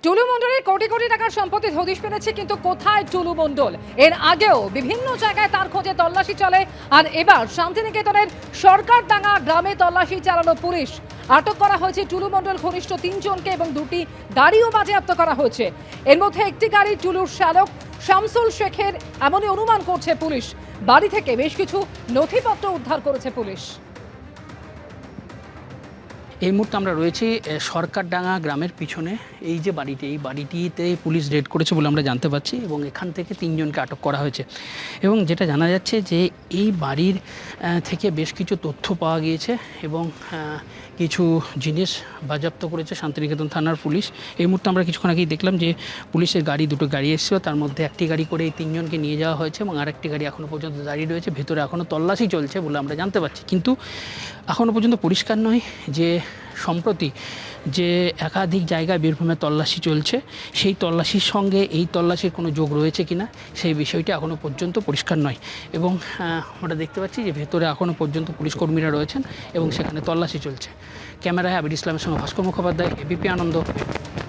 টুলু মণ্ডলের কোটি কোটি টাকার সম্পত্তি হদিশ পেরেছে, কিন্তু কোথায় টুলু মণ্ডল? এর আগেও বিভিন্ন জায়গায় তার খোঁজে তল্লাশি চলে, আর এবার শান্তিনিকেতনের সরকারডাঙ্গা গ্রামে তল্লাশি চালানো পুলিশ। আটক করা হয়েছে টুলু মণ্ডল ঘনিষ্ঠ 3 জনকে এবং 2টি গাড়িও বাজেয়াপ্ত করা হয়েছে। এর মধ্যে একটি গাড়ি টুলুর চালক শামসুল শেখের, এমনই অনুমান করছে পুলিশ। বাড়ি থেকে বেশ কিছু নথিপত্র উদ্ধার করেছে পুলিশ। এই মুহূর্তে আমরা রয়েছি সরকারডাঙ্গা গ্রামের পিছনে। এই যে বাড়িটি, এই বাড়িটিতে পুলিশ রেড করেছে বলে আমরা জানতে পারছি এবং এখান থেকে 3 জনকে আটক করা হয়েছে। এবং যেটা জানা যাচ্ছে যে এই বাড়ির থেকে বেশ কিছু তথ্য পাওয়া গিয়েছে এবং কিছু জিনিস বাজেয়াপ্ত করেছে শান্তিনিকেতন থানার পুলিশ। এই মুহূর্তে আমরা কিছুক্ষণ আগেই দেখলাম যে পুলিশের দুটো গাড়ি এসেছিল, তার মধ্যে একটি গাড়ি করে এই 3 জনকে নিয়ে যাওয়া হয়েছে এবং আরেকটি গাড়ি এখনও পর্যন্ত দাঁড়িয়ে রয়েছে। ভেতরে এখনও তল্লাশি চলছে বলে আমরা জানতে পারছি, কিন্তু এখনও পর্যন্ত পরিষ্কার নয় যে সম্প্রতি যে একাধিক জায়গায় বীরভূমে তল্লাশি চলছে, সেই তল্লাশির সঙ্গে এই তল্লাশির কোনো যোগ রয়েছে কিনা সেই বিষয়টি এখনও পর্যন্ত পরিষ্কার নয়। এবং আমরা দেখতে পাচ্ছি যে ভেতরে এখনও পর্যন্ত পুলিশ কর্মীরা রয়েছেন এবং সেখানে তল্লাশি চলছে। ক্যামেরায় আবির ইসলামের সঙ্গে ভাস্কর মুখোপাধ্যায়, এবিপি আনন্দ।